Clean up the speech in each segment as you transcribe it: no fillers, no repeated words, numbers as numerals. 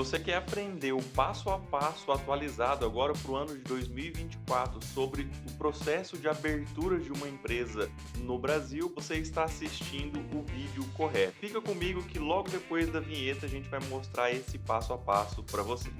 você quer aprender o passo a passo atualizado agora para o ano de 2024 sobre o processo de abertura de uma empresa no Brasil, você está assistindo o vídeo correto. Fica comigo que logo depois da vinheta a gente vai mostrar esse passo a passo para você.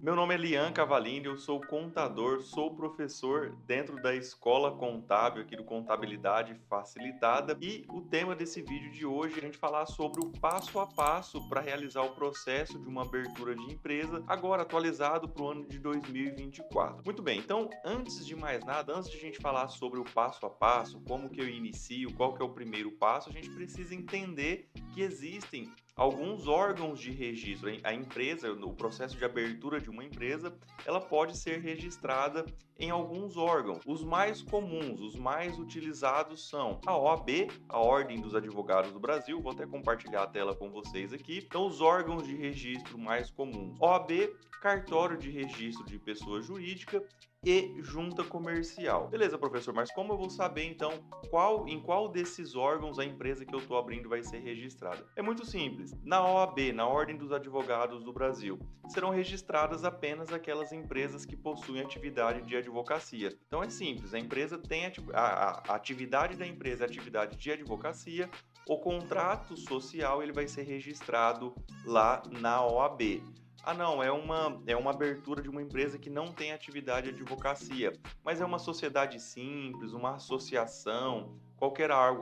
Meu nome é Lian Cavalini, eu sou contador, sou professor dentro da Escola Contábil aqui do Contabilidade Facilitada e o tema desse vídeo de hoje é a gente falar sobre o passo a passo para realizar o processo de uma abertura de empresa, agora atualizado para o ano de 2024. Muito bem, então antes de mais nada, antes de a gente falar sobre o passo a passo, como que eu inicio, qual que é o primeiro passo, a gente precisa entender que existem alguns órgãos de registro. A empresa, o processo de abertura de uma empresa, ela pode ser registrada em alguns órgãos. Os mais comuns, os mais utilizados são a OAB, a Ordem dos Advogados do Brasil, vou até compartilhar a tela com vocês aqui. Então, os órgãos de registro mais comuns: OAB, Cartório de Registro de Pessoa Jurídica e Junta Comercial. Beleza, professor, mas como eu vou saber então em qual desses órgãos a empresa que eu estou abrindo vai ser registrada? É muito simples. Na OAB, na Ordem dos Advogados do Brasil, serão registradas apenas aquelas empresas que possuem atividade de advocacia. Então é simples, a empresa tem a atividade da empresa, é atividade de advocacia, o contrato social ele vai ser registrado lá na OAB. Ah, não, é uma abertura de uma empresa que não tem atividade de advocacia, mas é uma sociedade simples, uma associação,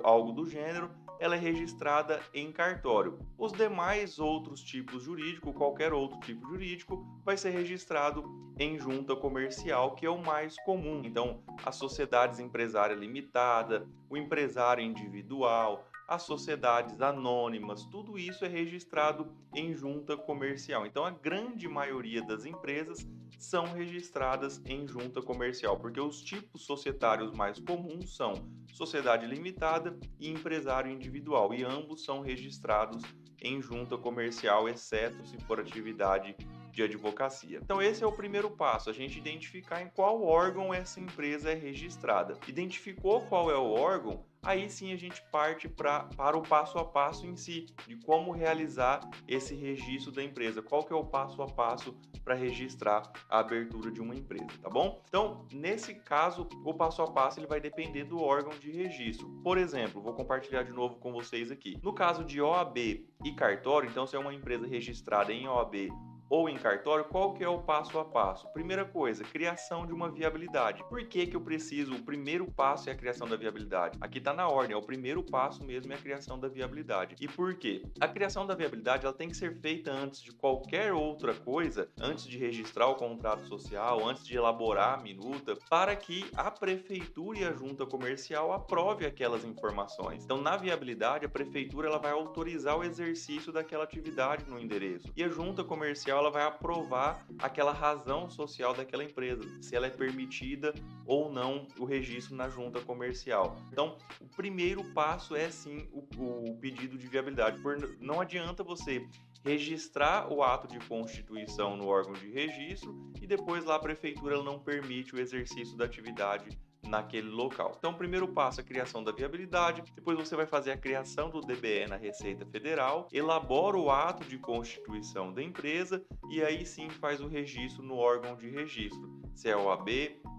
algo do gênero, ela é registrada em cartório. Os demais outros tipos jurídicos, qualquer outro tipo jurídico, vai ser registrado em junta comercial, que é o mais comum. Então, as sociedades empresária limitada, o empresário individual, as sociedades anônimas, tudo isso é registrado em junta comercial. Então, a grande maioria das empresas são registradas em junta comercial, porque os tipos societários mais comuns são sociedade limitada e empresário individual, e ambos são registrados em junta comercial, exceto se for atividade de advocacia. Então esse é o primeiro passo, a gente identificar em qual órgão essa empresa é registrada. Identificou qual é o órgão, aí sim a gente parte para o passo a passo em si, de como realizar esse registro da empresa, qual que é o passo a passo para registrar a abertura de uma empresa, tá bom? Então, nesse caso, o passo a passo ele vai depender do órgão de registro. Por exemplo, vou compartilhar de novo com vocês aqui. No caso de OAB e cartório, então se é uma empresa registrada em OAB ou em cartório, qual que é o passo a passo? Primeira coisa, criação de uma viabilidade. Por que que eu preciso? O primeiro passo é a criação da viabilidade. Aqui está na ordem, é o primeiro passo mesmo é a criação da viabilidade. E por quê? A criação da viabilidade ela tem que ser feita antes de qualquer outra coisa, antes de registrar o contrato social, antes de elaborar a minuta, para que a prefeitura e a junta comercial aprove aquelas informações. Então, na viabilidade, a prefeitura ela vai autorizar o exercício daquela atividade no endereço. E a junta comercial ela vai aprovar aquela razão social daquela empresa, se ela é permitida ou não o registro na junta comercial. Então, o primeiro passo é sim o pedido de viabilidade. Não adianta você registrar o ato de constituição no órgão de registro e depois lá a prefeitura ela não permite o exercício da atividade naquele local. Então, o primeiro passo é a criação da viabilidade, depois você vai fazer a criação do DBE na Receita Federal, elabora o ato de constituição da empresa e aí sim faz o registro no órgão de registro, se é OAB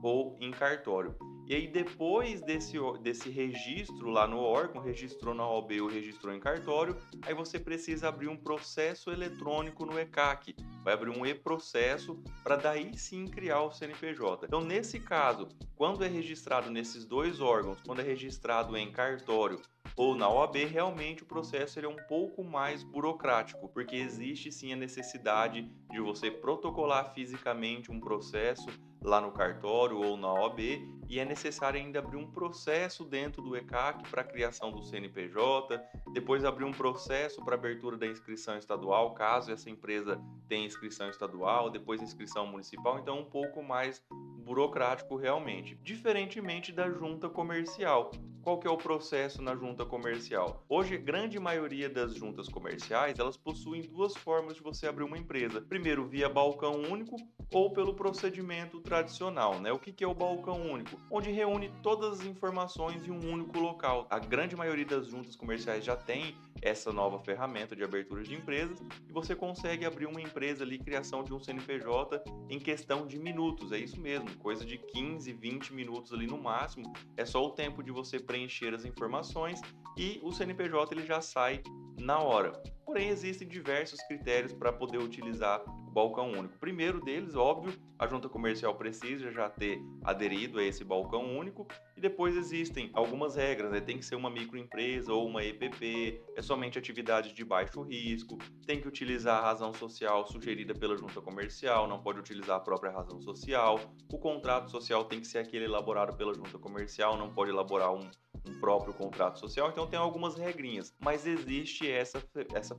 ou em cartório. E aí, depois desse registro lá no órgão, registrou na OAB ou registrou em cartório, aí você precisa abrir um processo eletrônico no ECAC. Vai abrir um e-processo para daí sim criar o CNPJ. Então, nesse caso, quando é registrado nesses dois órgãos, quando é registrado em cartório ou na OAB, realmente o processo ele é um pouco mais burocrático, porque existe sim a necessidade de você protocolar fisicamente um processo lá no cartório ou na OAB e é necessário ainda abrir um processo dentro do ECAC para a criação do CNPJ, depois abrir um processo para abertura da inscrição estadual, caso essa empresa tenha inscrição estadual, depois inscrição municipal, então um pouco mais burocrático realmente, diferentemente da junta comercial. qual que é o processo na junta comercial? Hoje, a grande maioria das juntas comerciais, elas possuem duas formas de você abrir uma empresa. Primeiro, via balcão único ou pelo procedimento tradicional, né? O que que é o balcão único? Onde reúne todas as informações em um único local. A grande maioria das juntas comerciais já tem essa nova ferramenta de abertura de empresas e você consegue abrir uma empresa ali, criação de um CNPJ em questão de minutos. É isso mesmo, coisa de 15, 20 minutos ali no máximo. É só o tempo de você preencher as informações e o CNPJ ele já sai na hora. Porém, existem diversos critérios para poder utilizar o balcão único. O primeiro deles, óbvio, a junta comercial precisa já ter aderido a esse balcão único e depois existem algumas regras, né? Tem que ser uma microempresa ou uma EPP, é somente atividade de baixo risco, tem que utilizar a razão social sugerida pela junta comercial, não pode utilizar a própria razão social, o contrato social tem que ser aquele elaborado pela junta comercial, não pode elaborar um próprio contrato social, então tem algumas regrinhas, mas existe essa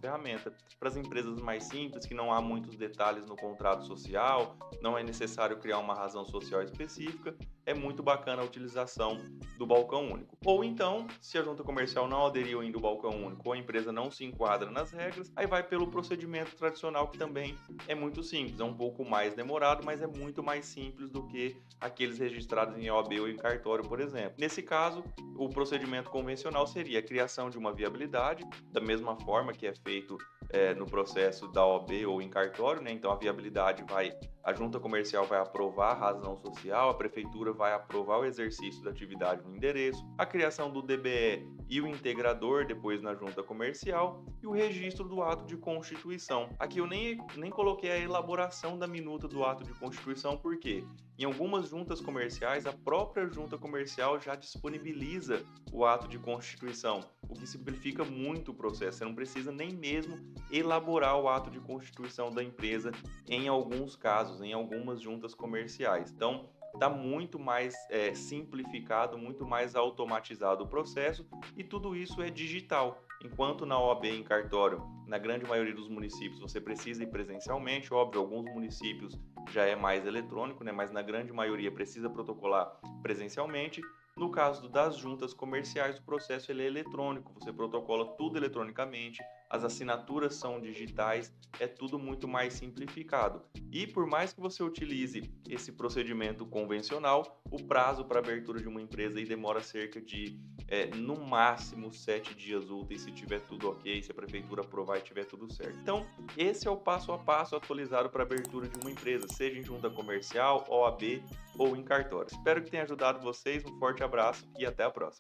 ferramenta. Para as empresas mais simples, que não há muitos detalhes no contrato social, não é necessário criar uma razão social específica, é muito bacana a utilização do balcão único. Ou então, se a junta comercial não aderiu ainda ao balcão único ou a empresa não se enquadra nas regras, aí vai pelo procedimento tradicional, que também é muito simples, é um pouco mais demorado, mas é muito mais simples do que aqueles registrados em OAB ou em cartório, por exemplo. Nesse caso, o procedimento convencional seria a criação de uma viabilidade, da mesma forma que é feito no processo da OAB ou em cartório, né? Então a junta comercial vai aprovar a razão social, a prefeitura vai aprovar o exercício da atividade no endereço, a criação do DBE e o integrador depois na junta comercial e o registro do ato de constituição. Aqui eu nem coloquei a elaboração da minuta do ato de constituição, porque em algumas juntas comerciais, a própria junta comercial já disponibiliza o ato de constituição, o que simplifica muito o processo. Você não precisa nem mesmo elaborar o ato de constituição da empresa em alguns casos, em algumas juntas comerciais. Então, está muito mais simplificado, muito mais automatizado o processo e tudo isso é digital. Enquanto na OAB em cartório, na grande maioria dos municípios, você precisa ir presencialmente, óbvio, alguns municípios já é mais eletrônico, né? Mas na grande maioria precisa protocolar presencialmente. No caso das juntas comerciais, o processo ele é eletrônico, você protocola tudo eletronicamente, as assinaturas são digitais, é tudo muito mais simplificado. E por mais que você utilize esse procedimento convencional, o prazo para abertura de uma empresa aí demora cerca de, no máximo, 7 dias úteis, se tiver tudo ok, se a prefeitura aprovar e tiver tudo certo. Então, esse é o passo a passo atualizado para a abertura de uma empresa, seja em junta comercial, OAB ou em cartório. Espero que tenha ajudado vocês, um forte abraço e até a próxima.